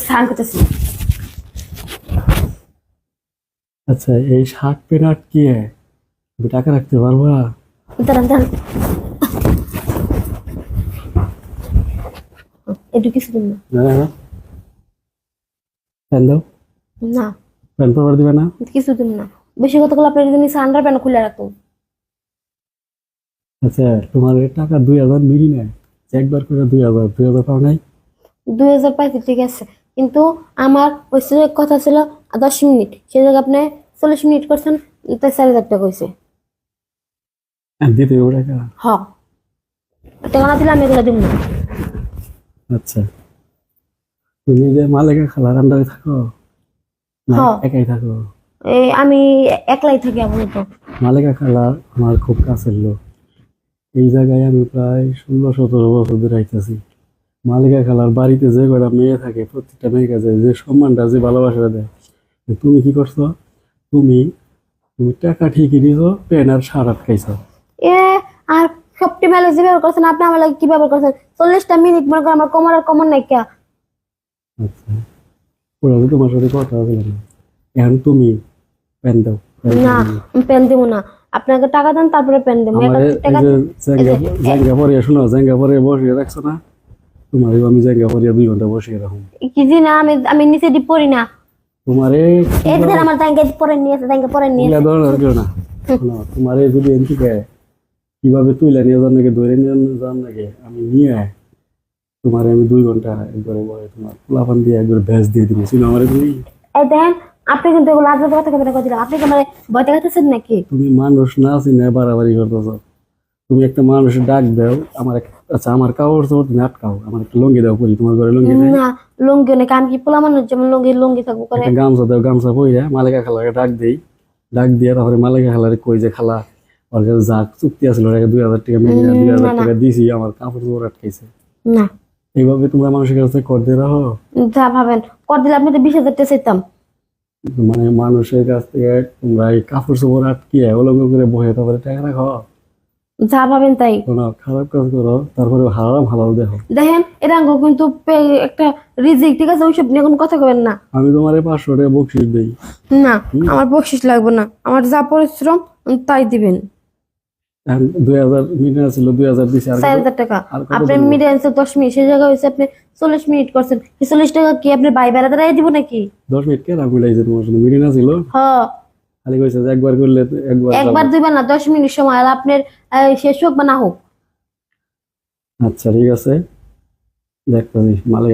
স্নান করতেছি। আচ্ছা, এই শার্ট প্যান্ট আটকিয়ে তুমি টাকা রাখতে পারবা? দাঁড়ান দাঁড়ান, একটু কিছু দিন না। না না, প্যান্ট দাও। না, প্যান্ট পরবার দিবে না? কিছু দিন না। বেশি কথা বলে আপনার যদি আন্ডার প্যান্ট খুলে রাখুন। আচ্ছা, তোমার এই টাকা 2000 মিলি নেয়, একবার করে 2000 পাও নাই? 2000 পাইছি ঠিক আছে, কিন্তু আমার ওই যে কথা ছিল 10 মিনিট, সেই জায়গায় আপনি 40 মিনিট করছেন, তাই 4000 টাকা হয়েছে। দিতে হবে টাকা? হ, টাকা না দিলে আমি এগুলো দিব না। আচ্ছা, তুমি যে মালিকা খালার আন্ডারে থাকো না হ্যাঁ। একাই থাকো? এই আমি একলাই থাকি আপাতত। মালিকা খালা আমার খুব কাছের লোক। এই জায়গায় আমি প্রায় 16-17 বছর ধরে আইতেছি। মালিকা খালার বাড়িতে যে কটা মেয়ে থাকে, প্রত্যেকটা মেয়ের কাছে যে সম্মানটা, যে ভালোবাসাটা দেয়, তুমি কি করছো? তুমি তুমি টাকা ঠিকই দিছো, পেন আর সার আটকাইছো। এ আর সবটি মেলে যে ব্যবহার করছেন আপনি, আমার লাগে কি ব্যবহার করছেন? 40টা মিনিট মনে করেন আমার কোমর আর কোমর নাই কে। আচ্ছা, ওরা তো তোমার সাথে কথা বলে না। এখন তুমি পেন দাও। না, আমি পেন দিব না। আপনাকে টাকা দেন, তারপরে পেন দেবো। আমার এই টাকা যে জাঙ্গা পরে শোনো, জাঙ্গা পরে বসিয়ে রাখছো না, তোমার আমি জাঙ্গা পরে 2 ঘন্টা বসিয়ে রাখুন। কি জি না, আমি নিচে ডিপ পড়ি না। তোমারে এই যে আমার জায়গা পরে নিয়ে আছে, জায়গা পরে নিয়ে তুলে ধরার কেউ না। শোনো, তোমারে যদি এনথেকে কিভাবে তুলে নিয়ে যান নাকি, ধরে নিয়ে যান নাকি, আমি নিয়ে তোমার আমি 2 ঘন্টা একবারে বয়ে তোমার পোলাপান দিয়ে একবার ভ্যাস দিয়ে দিবি। ছিল আমার তুমি। এই দেখেন, আপনি কিন্তু এগুলো আজকে কথা কথা কথা আপনি কি আমার ভয় দেখাতেছেন নাকি? তুমি মানুষ না চিনে বাড়াবাড়ি করতেছ। তুমি একটা মানুষের ডাক দাও, আমার আচ্ছা আমার কাপড় চোপড় তুমি আটকাও, আমার একটা লুঙ্গি দাও পরি, তোমার ঘরে লুঙ্গি নেই? না, লুঙ্গি অনেক, আমি কি পোলা মানুষ যেমন লুঙ্গি লুঙ্গি থাকবো করে? একটা গামছা দাও, গামছা পইরা মালিকা খালাকে ডাক দেই, ডাক দিয়ে তারপরে মালিকা খালারে কই যে খালা ওর কাছে যা চুক্তি আছিল ওটাকে 2000 টাকা মিলিয়ে 2000 টাকা দিছি, আমার কাপড় চোপড় আটকাইছে। না, এইভাবে তোমরা মানুষের কাছে কর দিয়ে রাখো? যা ভাবেন কর দিলে আপনি তো 20,000 টাকা চাইতাম। মানে মানুষের কাছ থেকে তোমরা এই কাপড় চোপড় আটকিয়ে অলঙ্গ করে বহে তারপরে টাকা রাখো? যা ভাবেন তাই। শোনো, খারাপ কাজ করো তারপরে হারাম হালাল দেখো। দেখেন এটা কিন্তু একটা রিজিক, ঠিক আছে? ওইসব নিয়ে কোনো কথা কবেন না। আমি তোমার 500 টাকা বকশিস দিই। না, আমার বকশিস লাগবে না, আমার যা পরিশ্রম তাই দিবেন। 2000 মিনিট ছিল, 2000 দিছি। আর 4,000 টাকা। আর কত আপনি দেবো? মিডিয়াম 10 মিনিট, সেই জায়গায় হয়েছে আপনি 40 মিনিট করছেন। 40 টাকা কি আপনি বাই বেড়াতে রাই দিব নাকি? 10 মিনিট কেন মিলাইছে তোমার সাথে? মিনিট না ছিল? হ, খালি কইছে যে একবার করলে একবার একবার যাবো। দিবেন না, 10 মিনিট সময়, আর আপনার শেষ হোক বা না হোক। আচ্ছা ঠিক আছে, দেখতেছি মালিক